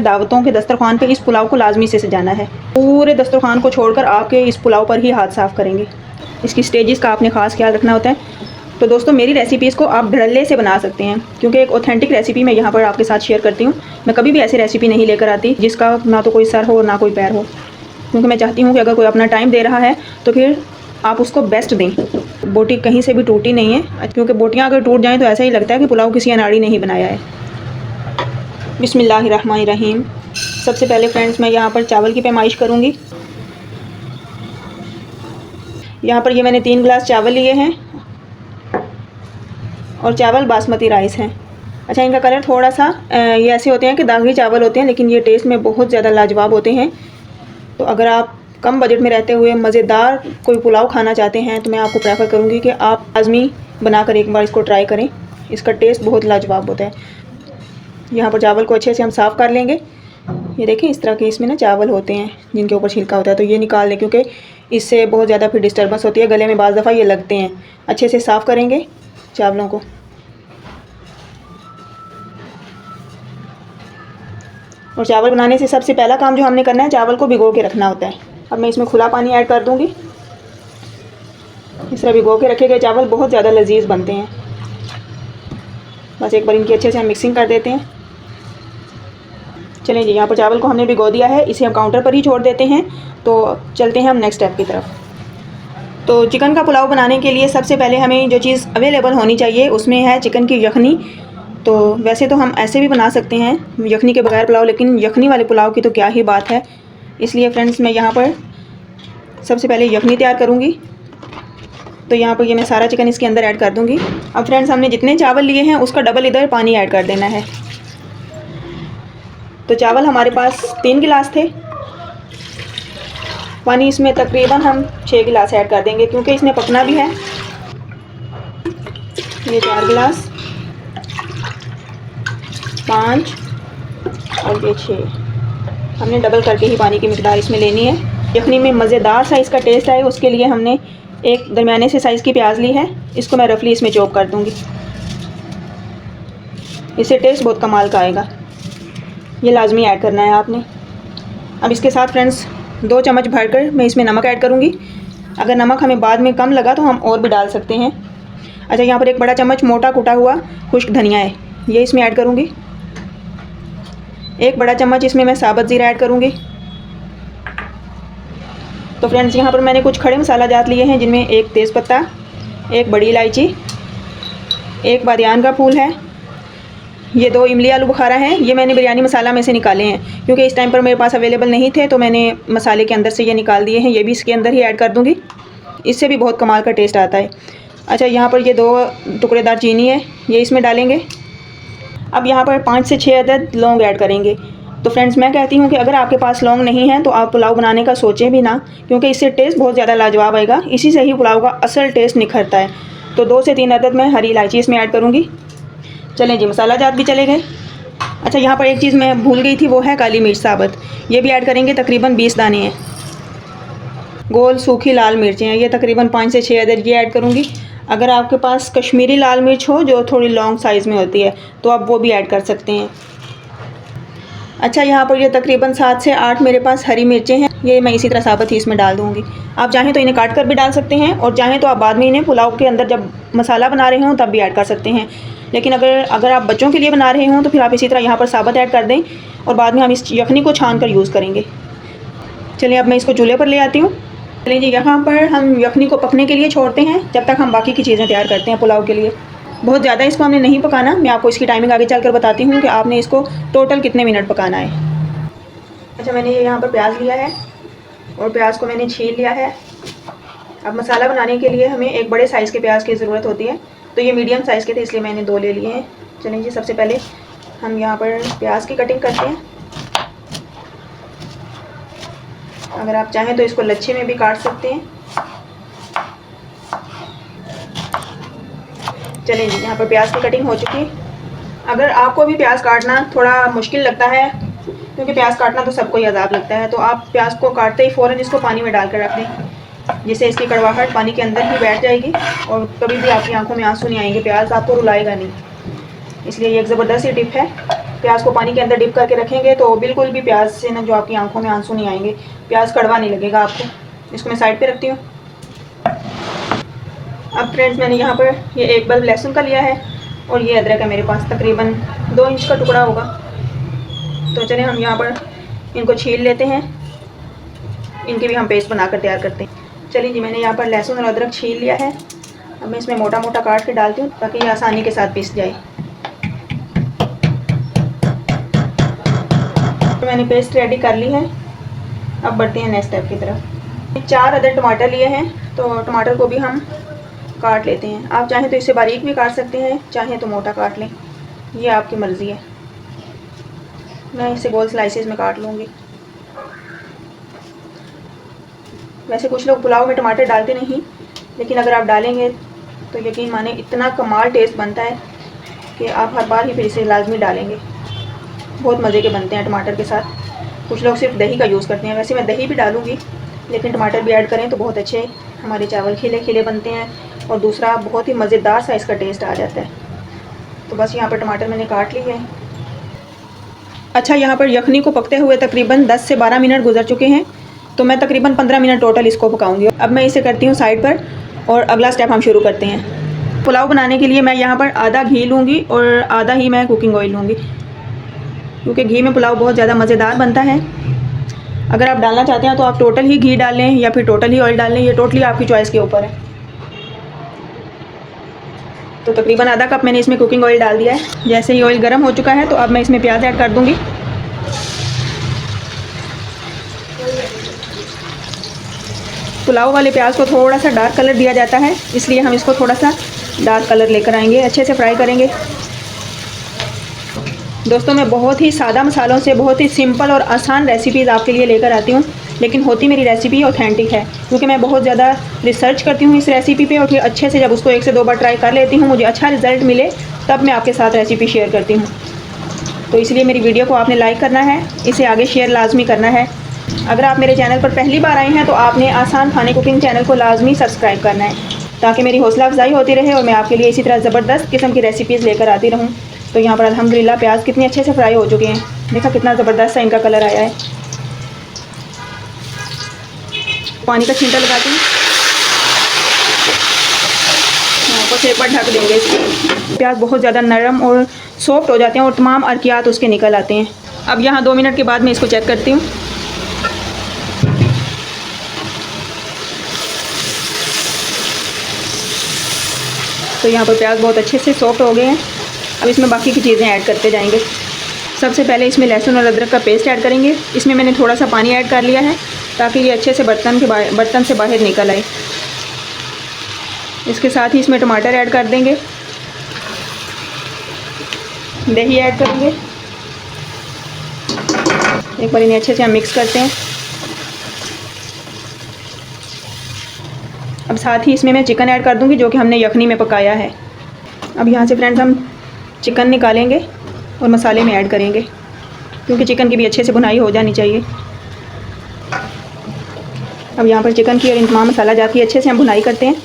दावतों के दस्तरखान पे इस पुलाव को लाजमी से सजाना है। पूरे दस्तरखान को छोड़कर आपके इस पुलाव पर ही हाथ साफ़ करेंगे। इसकी स्टेजेस का आपने ख़ास ख्याल रखना होता है। तो दोस्तों मेरी रेसिपीज़ को आप धड़ल्ले से बना सकते हैं, क्योंकि एक ऑथेंटिक रेसिपी मैं यहाँ पर आपके साथ शेयर करती हूँ। मैं कभी भी ऐसी रेसिपी नहीं लेकर आती जिसका ना तो कोई सर हो ना कोई पैर हो, क्योंकि मैं चाहती हूँ कि अगर कोई अपना टाइम दे रहा है तो फिर आप उसको बेस्ट दें। बोटी कहीं से भी टूटी नहीं है, क्योंकि बोटियाँ अगर टूट जाएँ तो ऐसा ही लगता है कि पुलाव किसी अनाड़ी ने ही बनाया है। बिस्मिल्लाहिर्रहमानिर्रहीम। सबसे पहले फ्रेंड्स मैं यहाँ पर चावल की पैमाइश करूँगी। यहाँ पर ये मैंने 3 गिलास चावल लिए हैं और चावल बासमती राइस हैं। अच्छा, इनका कलर थोड़ा सा ये ऐसे होते हैं कि दागी चावल होते हैं, लेकिन ये टेस्ट में बहुत ज़्यादा लाजवाब होते हैं। तो अगर आप कम बजट में रहते हुए मज़ेदार कोई पुलाव खाना चाहते हैं तो मैं आपको प्रेफर करूँगी कि आप लाजमी बनाकर एक बार इसको ट्राई करें। इसका टेस्ट बहुत लाजवाब होता है। यहाँ पर चावल को अच्छे से हम साफ़ कर लेंगे। ये देखें, इस तरह के इसमें ना चावल होते हैं जिनके ऊपर छिलका होता है, तो ये निकाल लें, क्योंकि इससे बहुत ज़्यादा फिर डिस्टर्बेंस होती है गले में, बाज़ दफ़ा ये लगते हैं। अच्छे से साफ़ करेंगे चावलों को। और चावल बनाने से सबसे पहला काम जो हमने करना है, चावल को भिगो के रखना होता है। अब मैं इसमें खुला पानी ऐड कर दूँगी। इस तरह भिगो के रखे गए चावल बहुत ज़्यादा लजीज बनते हैं। बस एक बार इनकी अच्छे से हम मिक्सिंग कर देते हैं। चलें जी, यहाँ पर चावल को हमने भिगो दिया है, इसे हम काउंटर पर ही छोड़ देते हैं। तो चलते हैं हम नेक्स्ट स्टेप की तरफ। तो चिकन का पुलाव बनाने के लिए सबसे पहले हमें जो चीज़ अवेलेबल होनी चाहिए उसमें है चिकन की यखनी। तो वैसे तो हम ऐसे भी बना सकते हैं यखनी के बगैर पुलाव, लेकिन यखनी वाले पुलाव की तो क्या ही बात है। इसलिए फ्रेंड्स मैं यहाँ पर सबसे पहले यखनी तैयार करूँगी। तो यहाँ पर ये मैं सारा चिकन इसके अंदर ऐड कर दूँगी। अब फ्रेंड्स हमने जितने चावल लिए हैं उसका डबल इधर पानी ऐड कर देना है। तो चावल हमारे पास 3 गिलास थे, पानी इसमें तकरीबन हम 6 गिलास ऐड कर देंगे, क्योंकि इसमें पकना भी है। ये 4 गिलास, 5 और ये 6। हमने डबल करके ही पानी की मिकदार इसमें लेनी है। यखनी में मज़ेदार सा इसका टेस्ट आए उसके लिए हमने एक दरमियाने से साइज़ की प्याज ली है। इसको मैं रफली इसमें चॉप कर दूँगी, इससे टेस्ट बहुत कमाल का आएगा। ये लाजमी ऐड करना है आपने। अब इसके साथ फ्रेंड्स 2 चम्मच भरकर मैं इसमें नमक ऐड करूँगी। अगर नमक हमें बाद में कम लगा तो हम और भी डाल सकते हैं। अच्छा, यहाँ पर 1 बड़ा चम्मच मोटा कुटा हुआ खुश्क धनिया है, ये इसमें ऐड करूँगी। 1 बड़ा चम्मच इसमें मैं साबुत ज़ीरा ऐड करूँगी। तो फ्रेंड्स यहाँ पर मैंने कुछ खड़े मसाला जात लिए हैं, जिनमें 1 तेज़पत्ता, 1 बड़ी इलायची, 1 बादियान का फूल है, ये 2 इमली आलू बुखारा हैं। ये मैंने बिरयानी मसाला में से निकाले हैं, क्योंकि इस टाइम पर मेरे पास अवेलेबल नहीं थे, तो मैंने मसाले के अंदर से ये निकाल दिए हैं। ये भी इसके अंदर ही ऐड कर दूँगी, इससे भी बहुत कमाल का टेस्ट आता है। अच्छा, यहाँ पर ये 2 टुकड़ेदार चीनी है, ये इसमें डालेंगे। अब यहाँ पर 5 से 6 अदद लौंग ऐड करेंगे। तो फ्रेंड्स मैं कहती हूँ कि अगर आपके पास लौंग नहीं है तो आप पुलाव बनाने का सोचें भी ना, क्योंकि इससे टेस्ट बहुत ज़्यादा लाजवाब आएगा। इसी से ही पुलाव का असल टेस्ट निखरता है। तो 2 से 3 अदद मैं हरी इलायची इसमें ऐड करूँगी। चलें जी, मसाला जात भी चले गए। अच्छा, यहाँ पर एक चीज़ मैं भूल गई थी, वो है काली मिर्च साबुत। ये भी ऐड करेंगे, तकरीबन 20 दाने हैं। गोल सूखी लाल मिर्चें हैं, ये तकरीबन 5 से 6 अदद ये ऐड करूँगी। अगर आपके पास कश्मीरी लाल मिर्च हो जो थोड़ी लॉन्ग साइज़ में होती है तो आप वो भी ऐड कर सकते हैं। अच्छा, यहाँ पर ये तकरीबन 7 से 8 मेरे पास हरी मिर्चें हैं, ये मैं इसी तरह साबुत ही इसमें डाल दूँगी। आप चाहें तो इन्हें काट कर भी डाल सकते हैं, और चाहें तो आप बाद में इन्हें पुलाव के अंदर जब मसाला बना रहे हों तब भी ऐड कर सकते हैं। लेकिन अगर आप बच्चों के लिए बना रहे हों तो फिर आप इसी तरह यहाँ पर साबुत ऐड कर दें, और बाद में हम इस यखनी को छान कर यूज़ करेंगे। चलिए, अब मैं इसको चूल्हे पर ले आती हूँ। चलिए जी, यहाँ पर हम यखनी को पकने के लिए छोड़ते हैं, जब तक हम बाकी की चीज़ें तैयार करते हैं पुलाव के लिए। बहुत ज़्यादा इसको हमने नहीं पकाना, मैं आपको इसकी टाइमिंग आगे चलकर बताती हूँ कि आपने इसको टोटल कितने मिनट पकाना है। अच्छा, मैंने यहाँ पर प्याज लिया है और प्याज को मैंने छील लिया है। अब मसाला बनाने के लिए हमें एक बड़े साइज़ के प्याज की ज़रूरत होती है, तो ये मीडियम साइज़ के थे इसलिए मैंने 2 ले लिए हैं। चलिए जी, सबसे पहले हम यहाँ पर प्याज की कटिंग करते हैं। अगर आप चाहें तो इसको लच्छे में भी काट सकते हैं। चलिए जी, यहाँ पर प्याज की कटिंग हो चुकी है। अगर आपको भी प्याज काटना थोड़ा मुश्किल लगता है, क्योंकि प्याज काटना तो सबको ही अज़ाब लगता है, तो आप प्याज को काटते ही फ़ौरन इसको पानी में डालकर रख दें, जिससे इसकी कड़वाहट पानी के अंदर ही बैठ जाएगी और कभी भी आपकी आंखों में आंसू नहीं आएंगे। प्याज आपको रुलाएगा नहीं, इसलिए ये एक ज़बरदस्त सी टिप है। प्याज को पानी के अंदर डिप करके रखेंगे तो बिल्कुल भी प्याज से ना जो आपकी आंखों में आंसू नहीं आएंगे, प्याज कड़वा नहीं लगेगा आपको। इसको मैं साइड पे रखती हूँ। अब फ्रेंड्स मैंने यहाँ पर ये एक बल्ब लहसुन का लिया है और ये अदरक है मेरे पास, तकरीबन 2 इंच का टुकड़ा होगा। तो चलिए हम यहाँ पर इनको छील लेते हैं, इनके भी हम पेस्ट बनाकर तैयार करते हैं। चलिए जी, मैंने यहाँ पर लहसुन और अदरक छील लिया है। अब मैं इसमें मोटा मोटा काट के डालती हूँ ताकि ये आसानी के साथ पिस जाए। तो मैंने पेस्ट रेडी कर ली है। अब बढ़ते हैं नेक्स्ट स्टेप की तरफ। 4 अदर टमाटर लिए हैं, तो टमाटर को भी हम काट लेते हैं। आप चाहें तो इसे बारीक भी काट सकते हैं, चाहें तो मोटा काट लें, ये आपकी मर्ज़ी है। मैं इसे गोल स्लाइसेस में काट लूँगी। वैसे कुछ लोग पुलाव में टमाटर डालते नहीं, लेकिन अगर आप डालेंगे तो यकीन माने इतना कमाल टेस्ट बनता है कि आप हर बार ही फिर इसे लाजमी डालेंगे। बहुत मज़े के बनते हैं टमाटर के साथ। कुछ लोग सिर्फ दही का यूज़ करते हैं, वैसे मैं दही भी डालूँगी, लेकिन टमाटर भी ऐड करें तो बहुत अच्छे हमारे चावल खिले खिले बनते हैं और दूसरा बहुत ही मज़ेदार सा इसका टेस्ट आ जाता है। तो बस यहाँ पर टमाटर मैंने काट लिए हैं। अच्छा, यहाँ पर यखनी को पकते हुए तकरीबन 10 से 12 मिनट गुजर चुके हैं, तो मैं तकरीबन 15 मिनट टोटल इसको पकाऊंगी। अब मैं इसे करती हूँ साइड पर और अगला स्टेप हम शुरू करते हैं। पुलाव बनाने के लिए मैं यहाँ पर आधा घी लूँगी और आधा ही मैं कुकिंग ऑयल लूँगी, क्योंकि घी में पुलाव बहुत ज़्यादा मज़ेदार बनता है। अगर आप डालना चाहते हैं तो आप टोटल ही घी डाल लें या फिर टोटल ही ऑयल डाल लें, ये टोटली आपकी चॉइस के ऊपर है। तो तकरीबन आधा कप मैंने इसमें कुकिंग ऑयल डाल दिया है। जैसे ही ऑयल गर्म हो चुका है तो अब मैं इसमें प्याज ऐड कर दूँगी। पुलाव वाले प्याज को थोड़ा सा डार्क कलर दिया जाता है, इसलिए हम इसको थोड़ा सा डार्क कलर लेकर आएंगे, अच्छे से फ्राई करेंगे। दोस्तों, मैं बहुत ही सादा मसालों से बहुत ही सिंपल और आसान रेसिपीज़ आपके लिए लेकर आती हूँ, लेकिन होती मेरी रेसिपी ऑथेंटिक है, क्योंकि मैं बहुत ज़्यादा रिसर्च करती हूँ इस रेसिपी पे और फिर अच्छे से जब उसको 1 से 2 बार ट्राई कर लेती हूँ, मुझे अच्छा रिज़ल्ट मिले, तब मैं आपके साथ रेसिपी शेयर करती हूँ। तो इसलिए मेरी वीडियो को आपने लाइक करना है, इसे आगे शेयर लाजमी करना है। अगर आप मेरे चैनल पर पहली बार आए हैं तो आपने आसान खाने कुकिंग चैनल को लाजमी सब्सक्राइब करना है, ताकि मेरी हौसला अफजाई होती रहे और मैं आपके लिए इसी तरह ज़बरदस्त किस्म की रेसिपीज़ लेकर आती रहूँ। तो यहाँ पर अल्हम्दुलिल्लाह प्याज कितने अच्छे से फ्राई हो चुके हैं, देखा कितना ज़बरदस्त सा इनका कलर आया है। पानी का छींटा लगाती हूँ, ऊपर से एक बार ढक देंगे इसको। प्याज बहुत ज़्यादा नरम और सॉफ्ट हो जाते हैं और तमाम अरकियात उसके निकल आते हैं। अब यहाँ 2 मिनट के बाद मैं इसको चेक करती हूँ। तो यहाँ पर प्याज बहुत अच्छे से सॉफ्ट हो गए हैं। अब इसमें बाकी की चीज़ें ऐड करते जाएंगे। सबसे पहले इसमें लहसुन और अदरक का पेस्ट ऐड करेंगे। इसमें मैंने थोड़ा सा पानी ऐड कर लिया है ताकि ये अच्छे से बर्तन से बाहर निकल आए। इसके साथ ही इसमें टमाटर ऐड कर देंगे, दही ऐड करेंगे। एक बार इन्हें अच्छे से हम मिक्स करते हैं। अब साथ ही इसमें मैं चिकन ऐड कर दूंगी, जो कि हमने यखनी में पकाया है। अब यहाँ से फ्रेंड्स हम चिकन निकालेंगे और मसाले में ऐड करेंगे, क्योंकि चिकन की भी अच्छे से भुनाई हो जानी चाहिए। अब यहाँ पर चिकन की और इन तमाम मसाला जात की अच्छे से हम भुनाई करते हैं।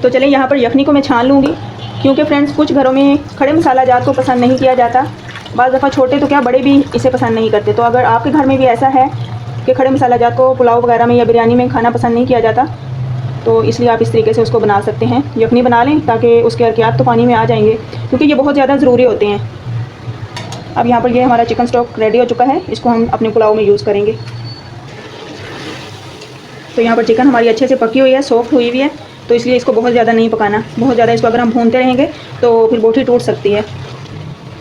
तो चलें, यहाँ पर यखनी को मैं छान लूँगी, क्योंकि फ्रेंड्स कुछ घरों में खड़े मसाला जात को पसंद नहीं किया जाता। बाज़ दफ़ा छोटे तो क्या बड़े भी इसे पसंद नहीं करते। तो अगर आपके घर में भी ऐसा है कि खड़े मसाला जात को पुलाव वगैरह में या बिरयानी में खाना पसंद नहीं किया जाता, तो इसलिए आप इस तरीके से उसको बना सकते हैं। यखनी बना लें ताकि उसके अरकियात तो पानी में आ जाएंगे, क्योंकि ये बहुत ज़्यादा ज़रूरी होते हैं। अब यहाँ पर ये हमारा चिकन स्टॉक रेडी हो चुका है, इसको हम अपने पुलाव में यूज़ करेंगे। तो यहाँ पर चिकन हमारी अच्छे से पकी हुई है, सॉफ्ट हुई हुई है, तो इसलिए इसको बहुत ज़्यादा नहीं पकाना। बहुत ज़्यादा इसको अगर हम भूनते रहेंगे तो फिर बोटी टूट सकती है,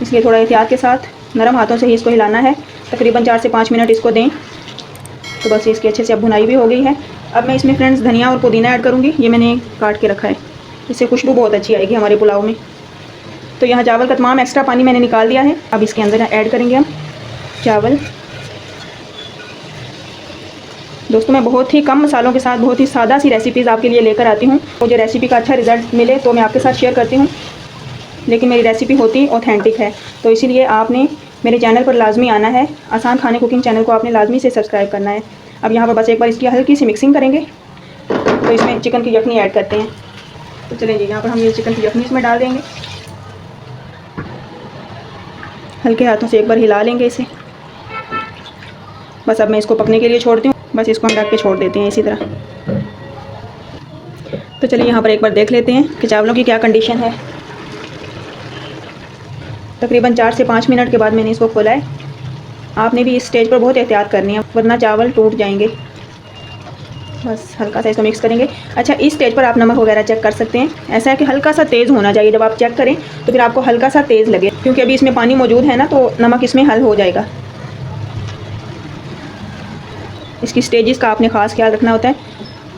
इसलिए थोड़ा एहतियात के साथ नरम हाथों से ही इसको हिलाना है। तकरीबन 4 से 5 मिनट इसको दें। तो बस इसकी अच्छे से अब भुनाई भी हो गई है। अब मैं इसमें फ्रेंड्स धनिया और पुदीना ऐड करूँगी, ये मैंने काट के रखा है, इससे खुशबू बहुत अच्छी आएगी हमारे पुलाव में। तो यहाँ चावल का तमाम एक्स्ट्रा पानी मैंने निकाल दिया है। अब इसके अंदर ऐड करेंगे हम चावल। दोस्तों, मैं बहुत ही कम मसालों के साथ बहुत ही सादा सी रेसिपीज़ आपके लिए लेकर आती हूँ। मुझे रेसिपी का अच्छा रिज़ल्ट मिले तो मैं आपके साथ शेयर करती हूँ, लेकिन मेरी रेसिपी होती ऑथेंटिक है। तो इसीलिए आपने मेरे चैनल पर लाजमी आना है। आसान खाने कुकिंग चैनल को आपने लाजमी से सब्सक्राइब करना है। अब यहाँ पर बस एक बार इसकी हल्की सी मिक्सिंग करेंगे, तो इसमें चिकन की यखनी ऐड करते हैं। तो चलें जी, यहाँ पर हम ये चिकन की यखनी इसमें डाल देंगे। हल्के हाथों से एक बार हिला लेंगे इसे। बस अब मैं इसको पकने के लिए छोड़ती हूँ। बस इसको हम ढक के छोड़ देते हैं इसी तरह। तो चलिए यहाँ पर एक बार देख लेते हैं कि चावलों की क्या कंडीशन है। तकरीबन 4 से 5 मिनट के बाद मैंने इसको खोला है। आपने भी इस स्टेज पर बहुत एहतियात करनी है, वरना चावल टूट जाएंगे। बस हल्का सा इसको मिक्स करेंगे। अच्छा, इस स्टेज पर आप नमक वगैरह चेक कर सकते हैं। ऐसा है कि हल्का सा तेज़ होना चाहिए। जब आप चेक करें तो फिर आपको हल्का सा तेज़ लगे, क्योंकि अभी इसमें पानी मौजूद है ना, तो नमक इसमें हल हो जाएगा। इसकी स्टेजेस का आपने ख़ास ख्याल रखना होता है।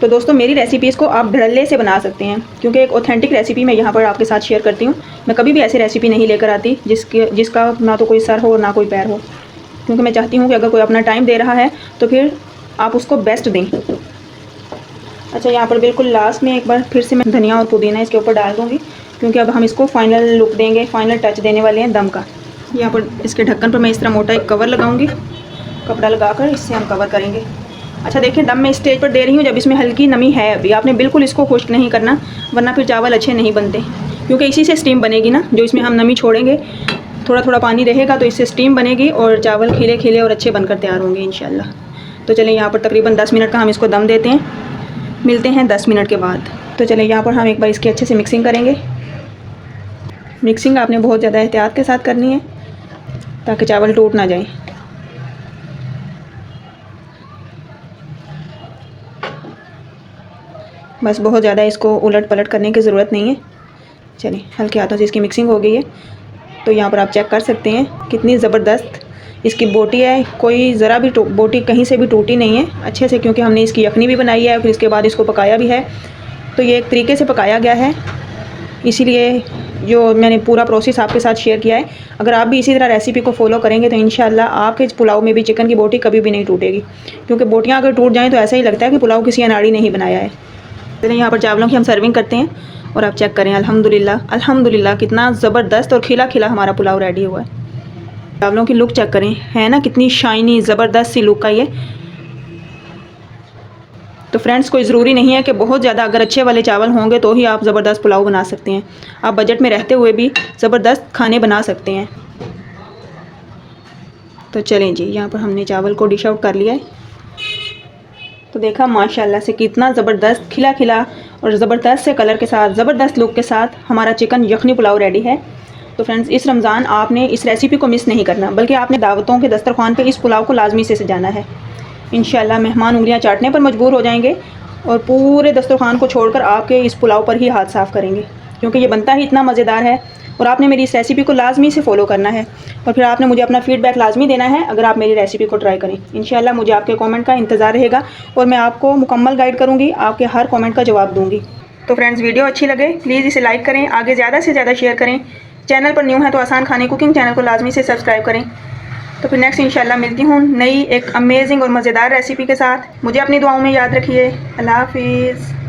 तो दोस्तों, मेरी रेसिपीज़ को आप धड़ल्ले से बना सकते हैं, क्योंकि एक ऑथेंटिक रेसिपी मैं यहाँ पर आपके साथ शेयर करती हूँ। मैं कभी भी ऐसी रेसिपी नहीं लेकर आती जिसका ना तो कोई सर हो ना कोई पैर हो, क्योंकि मैं चाहती हूँ कि अगर कोई अपना टाइम दे रहा है तो फिर आप उसको बेस्ट दें। अच्छा, यहाँ पर बिल्कुल लास्ट में एक बार फिर से मैं धनिया और पुदीना इसके ऊपर डाल दूँगी, क्योंकि अब हम इसको फाइनल लुक देंगे, फाइनल टच देने वाले हैं दम का। यहाँ पर इसके ढक्कन पर मैं इस तरह मोटा एक कवर लगाऊंगी, कपड़ा लगाकर इससे हम कवर करेंगे। अच्छा देखिए, दम मैं इस स्टेज पर दे रही हूँ जब इसमें हल्की नमी है। अभी आपने बिल्कुल इसको खुश्क नहीं करना, वरना फिर चावल अच्छे नहीं बनते, क्योंकि इसी से स्टीम बनेगी ना। जो इसमें हम नमी छोड़ेंगे, थोड़ा थोड़ा पानी रहेगा तो इससे स्टीम बनेगी और चावल खिले खिले और अच्छे बनकर तैयार होंगे इंशाल्लाह। तो चलिए यहाँ पर तकरीबन 10 मिनट का हम इसको दम देते हैं। मिलते हैं 10 मिनट के बाद। तो चलिए यहाँ पर हम एक बार इसकी अच्छे से मिक्सिंग करेंगे। मिक्सिंग आपने बहुत ज़्यादा एहतियात के साथ करनी है ताकि चावल टूट ना जाए। बस बहुत ज़्यादा इसको उलट पलट करने की ज़रूरत नहीं है। चलिए, हल्के हाथों से इसकी मिक्सिंग हो गई है। तो यहाँ पर आप चेक कर सकते हैं कितनी ज़बरदस्त इसकी बोटी है। कोई ज़रा भी बोटी कहीं से भी टूटी नहीं है अच्छे से, क्योंकि हमने इसकी यखनी भी बनाई है, फिर इसके बाद इसको पकाया भी है। तो ये एक तरीके से पकाया गया है, इसीलिए जो मैंने पूरा प्रोसेस आपके साथ शेयर किया है। अगर आप भी इसी तरह रेसिपी को फॉलो करेंगे तो इंशाल्लाह आपके पुलाव में भी चिकन की बोटी कभी भी नहीं टूटेगी, क्योंकि बोटियाँ अगर टूट जाएँ तो ऐसा ही लगता है कि पुलाव किसी अनाड़ी ने ही बनाया है। चलिए यहाँ पर चावलों की हम सर्विंग करते हैं और आप चेक करें, अल्हम्दुलिल्लाह अल्हम्दुलिल्लाह कितना ज़बरदस्त और खिला खिला हमारा पुलाव रेडी हुआ है। चावलों की लुक चेक करें, है ना कितनी शाइनी ज़बरदस्त सी लुक का ये। तो फ्रेंड्स, कोई ज़रूरी नहीं है कि बहुत ज़्यादा अगर अच्छे वाले चावल होंगे तो ही आप ज़बरदस्त पुलाव बना सकते हैं। आप बजट में रहते हुए भी ज़बरदस्त खाने बना सकते हैं। तो चलें जी, यहाँ पर हमने चावल को डिश आउट कर लिया है। तो देखा माशाल्लाह से कितना ज़बरदस्त खिला खिला और ज़बरदस्त से कलर के साथ, ज़बरदस्त लुक के साथ हमारा चिकन यखनी पुलाव रेडी है। तो फ्रेंड्स, इस रमज़ान आपने इस रेसिपी को मिस नहीं करना, बल्कि आपने दावतों के दस्तरखान पे इस पुलाव को लाजमी से सजाना है। इंशाल्लाह मेहमान उंगलियां चाटने पर मजबूर हो जाएंगे और पूरे दस्तरखान को छोड़कर आपके इस पुलाव पर ही हाथ साफ़ करेंगे, क्योंकि ये बनता ही इतना मज़ेदार है। और आपने मेरी इस रेसिपी को लाजमी से फॉलो करना है और फिर आपने मुझे अपना फ़ीडबैक लाजमी देना है अगर आप मेरी रेसिपी को ट्राई करें। इंशाल्लाह मुझे आपके कमेंट का इंतज़ार रहेगा और मैं आपको मुकम्मल गाइड करूँगी, आपके हर कमेंट का जवाब दूँगी। तो फ्रेंड्स, वीडियो अच्छी लगे प्लीज़ इसे लाइक करें, आगे ज़्यादा से ज़्यादा शेयर करें। चैनल पर न्यू है तो आसान खाने कुकिंग चैनल को लाजमी से सब्सक्राइब करें। तो फिर नेक्स्ट इंशाल्लाह मिलती हूँ नई एक अमेजिंग और मज़ेदार रेसिपी के साथ। मुझे अपनी दुआओं में याद रखिए। अल्लाह हाफिज़।